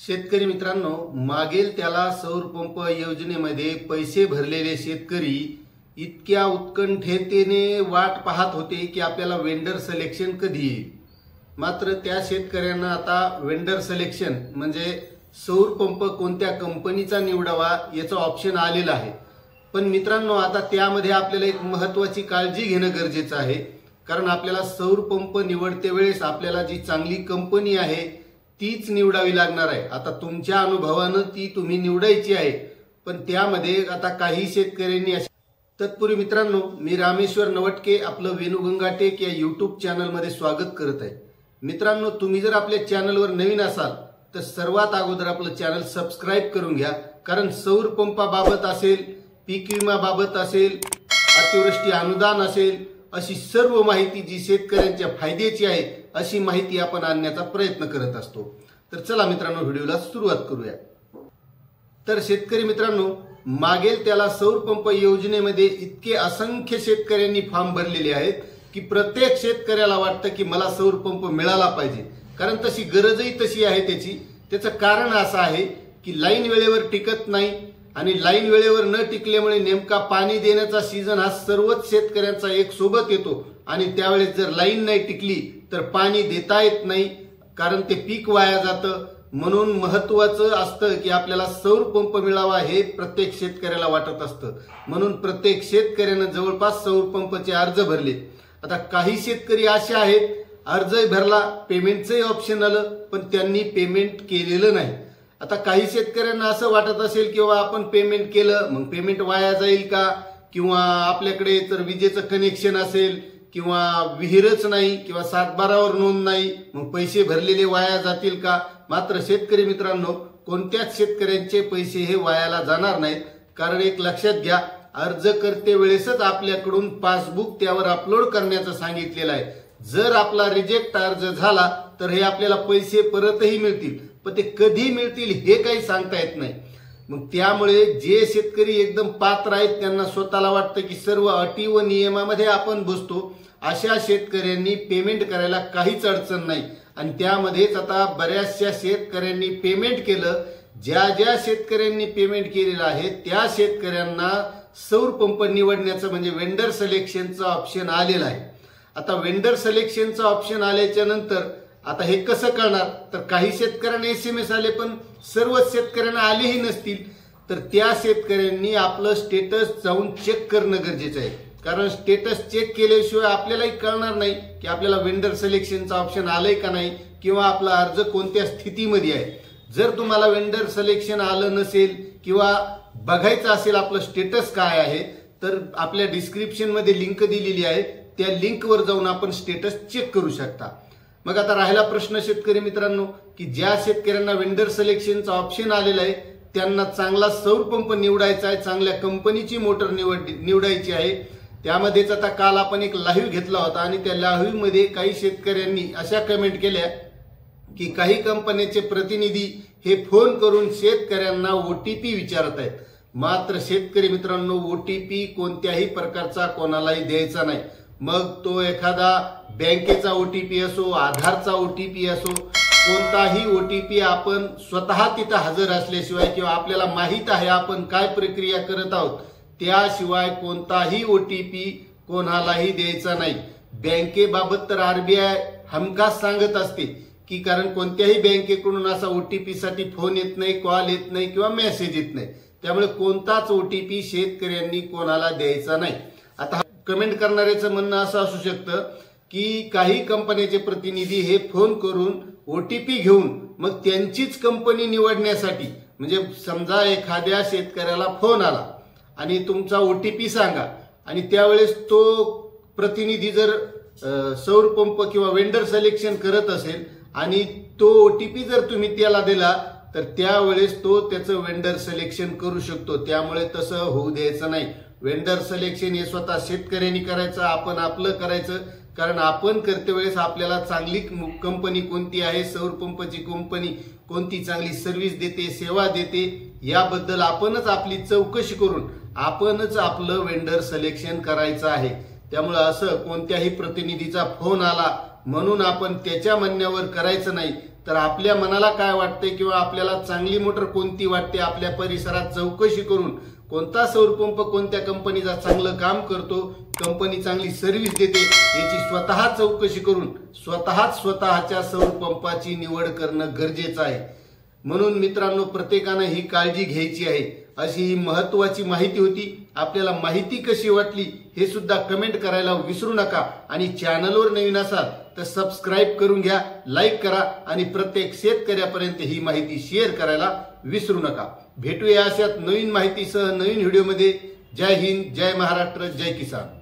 शेतकरी मित्रांनो, मागेल त्याला सौर पंप योजनेमध्ये पैसे भरलेले शेतकरी इतक्या उत्कंठेने वाट पाहत होते की आपल्याला वेंडर सिलेक्शन कधी येईल। मात्र त्या शेतकऱ्यांना आता वेंडर सिलेक्शन म्हणजे सौर पंप कोणत्या कंपनीचा निवडावा याचा ऑप्शन आलेला आहे। पण मित्रांनो, आता त्यामध्ये आपल्याला एक महत्त्वाची काळजी घेणं गरजेचं आहे, कारण आपल्याला सौर पंप निवडते वेळेस आपल्याला जी चांगली कंपनी आहे तीच निवडावी लागणार आहे। आता तुमच्या अनुभवानं ती तुम्ही निवडायची आहे, पण त्यामध्ये आता काही शेतकऱ्यांनी तत्पूर्वी मित्रांनो, मी रामेश्वर नवटके आपलं वेणुगंगा टेक या YouTube चॅनलमध्ये स्वागत करत आहे। मित्रांनो, तुम्ही जर आपल्या चॅनलवर नवीन असाल तर सर्वात अगोदर आपलं चॅनल सबस्क्राइब करून घ्या, कारण सौर पंपाबाबत असेल, पीक विम्याबाबत असेल, अतिवृष्टी अनुदान असेल, अशी सर्व माहिती जी शेतकऱ्यांच्या फायद्याची आहे अशी माहिती आपण आणण्याचा प्रयत्न करत असतो। तर चला मित्रांनो, व्हिडिओला सुरुवात करूया। तर शेतकरी मित्रांनो, मागेल त्याला सौर पंप योजनेमध्ये इतके असंख्य शेतकऱ्यांनी फॉर्म भरलेले आहेत की प्रत्येक शेतकऱ्याला वाटतं की मला सौर पंप मिळाला पाहिजे, कारण तशी गरजही तशी आहे त्याची। त्याचं कारण असं आहे की लाईन वेळेवर टिकत नाही, आणि लाईन वेळेवर न टिकल्यामुळे नेमका पाणी देण्याचा सीझन हा सर्वच शेतकऱ्यांचा एक सोबत येतो, आणि त्यावेळेस जर लाईन नाही टिकली तर पाणी देता येत नाही, कारण ते पीक वाया जातं। म्हणून महत्त्वाचं असतं की आपल्याला सौर पंप मिळावा हे प्रत्येक शेतकऱ्याला वाटत असतं। म्हणून प्रत्येक शेतकऱ्यानं जवळपास सौर पंपचे अर्ज भरले। आता काही शेतकरी असे आहेत, अर्जही भरला, पेमेंटचंही ऑप्शन आलं, पण त्यांनी पेमेंट केलेलं नाही। आता काही शेतकऱ्यांना असं वाटत असेल किंवा आपण पेमेंट केलं मग पेमेंट वाया जाईल का, किंवा आपल्याकडे तर विजेचं कनेक्शन असेल किंवा विहीरच नाही किंवा 7/12वर नोंद नाही, मग पैसे भरलेले वाया जातील का। मात्र शेतकरी मित्रांनो, कोणत्याच शेतकऱ्यांचे पैसे हे वायाला जाणार नाहीत, कारण एक लक्षात घ्या, अर्ज करते वेळेसच आपल्याकडून पासबुक त्यावर अपलोड करण्याचं सांगितलेलं आहे। जर आपला रिजेक्ट अर्ज झाला तर हे आपल्याला पैसे परतही मिळतील, पण ते कधी मिळतील हे काही सांगता येत नाही। मग त्यामुळे जे शेतकरी एकदम पात्र आहेत, त्यांना स्वतःला वाटतं की सर्व अटी व नियमामध्ये आपण बसतो, अशा शेतकऱ्यांनी पेमेंट करायला काहीच अडचण नाही। आणि त्यामध्येच आता बऱ्याचशा शेतकऱ्यांनी पेमेंट केलं। ज्या ज्या शेतकऱ्यांनी पेमेंट केलेलं आहे त्या शेतकऱ्यांना सौर पंप निवडण्याचं म्हणजे वेंडर सिलेक्शनचं ऑप्शन आलेलं आहे। आता वेंडर सिलेक्शनचं ऑप्शन आल्याच्या नंतर आता हे कसं करणार, तर काही शेतकऱ्यांना SMS आले पण सर्वच शेतकऱ्यांना आलेही नसतील, तर त्या शेतकऱ्यांनी आपलं स्टेटस जाऊन चेक करणं गरजेचं आहे, कारण स्टेटस चेक केल्याशिवाय आपल्यालाही कळणार नाही की आपल्याला वेंडर सिलेक्शनचं ऑप्शन आलंय का नाही, किंवा आपला अर्ज कोणत्या स्थितीमध्ये आहे। जर तुम्हाला वेंडर सिलेक्शन आलं नसेल किंवा बघायचं असेल आपलं स्टेटस काय आहे, तर आपल्या डिस्क्रिप्शन मध्ये लिंक दिलेली आहे, त्या लिंकवर जाऊन आपण स्टेटस चेक करू शकता। मग आता राहिला प्रश्न शेतकरी मित्रांनो, की ज्या शेतकऱ्यांना वेंडर सिलेक्शनचा ऑप्शन आलेला आहे त्यांना चांगला सौर पंप निवडायचा आहे, चांगल्या कंपनीची मोटर निवडायची आहे। त्यामध्येच आता काल आपण एक लाईव्ह घेतला होता, आणि त्या लाईव्ह मध्ये काही शेतकऱ्यांनी अशा कमेंट केल्या की काही कंपन्यांचे प्रतिनिधी हे फोन करून शेतकऱ्यांना OTP विचारत आहेत। मात्र शेतकरी मित्रांनो, OTP कोणत्याही प्रकारचा कोणालाही द्यायचा नाही। मग तो एखादा बँकेचा OTP असो, आधारचा OTP असो, कोणताही OTP आपण स्वतः तिथं हजर असल्याशिवाय किंवा आपल्याला माहित आहे आपण काय प्रक्रिया करत आहोत त्याशिवाय कोणताही OTP कोणालाही द्यायचा नाही। बँकेबाबत तर RBI हमखास सांगत असते की कारण कोणत्याही बँकेकडून असा OTP साठी फोन येत नाही, कॉल येत नाही किंवा मेसेज येत नाही, त्यामुळे कोणताच OTP शेतकऱ्यांनी कोणाला द्यायचा नाही। आता कमेंट करणाऱ्याचं म्हणणं असं असू शकतं की काही कंपन्यांचे प्रतिनिधी हे फोन करून OTP घेऊन मग त्यांचीच कंपनी निवडण्यासाठी, म्हणजे समजा एखाद्या शेतकऱ्याला फोन आला आणि तुमचा OTP सांगा, आणि त्यावेळेस तो प्रतिनिधी जर सौर पंप किंवा वेंडर सिलेक्शन करत असेल आणि तो OTP जर तुम्ही त्याला दिला तर त्यावेळेस तो त्याचं वेंडर सिलेक्शन करू शकतो। त्यामुळे तसं होऊ द्यायचं नाही। वेंडर सिलेक्शन हे स्वतः शेतकऱ्यांनी करायचं, आपण आपलं करायचं, कारण आपण करते वेळेस आपल्याला चांगली कंपनी कोणती आहे, सौर पंपची कंपनी कोणती चांगली सर्व्हिस देते, सेवा देते, याबद्दल आपणच आपली चौकशी करून आपणच आपलं वेंडर सिलेक्शन करायचं आहे। त्यामुळे असं कोणत्याही प्रतिनिधीचा फोन आला म्हणून आपण त्याच्या म्हणण्यावर करायचं नाही। तर आपल्या मनाला काय वाटते किंवा आपल्याला चांगली मोटर कोणती वाटते, आपल्या परिसरात चौकशी करून कोणता सौरपंप कोणत्या कंपनीचा चांगलं काम करतो, कंपनी चांगली सर्व्हिस देते याची स्वतः चौकशी करून स्वतःच्या सौरपंपाची निवड करणं गरजेचं आहे। म्हणून मित्रांनो, प्रत्येकानं ही काळजी घ्यायची आहे। अशी ही महत्त्वाची माहिती होती। आपल्याला माहिती कशी वाटली हे सुद्धा कमेंट करायला विसरू नका आणि चॅनलवर नवीन असाल तर सबस्क्राइब करून घ्या, लाईक करा आणि प्रत्येक शेतकऱ्यापर्यंत ही माहिती शेअर करायला विसरू नका। भेटूया अशाच नवीन माहितीसह नवीन व्हिडिओमध्ये। जय हिंद, जय महाराष्ट्र, जय किसान।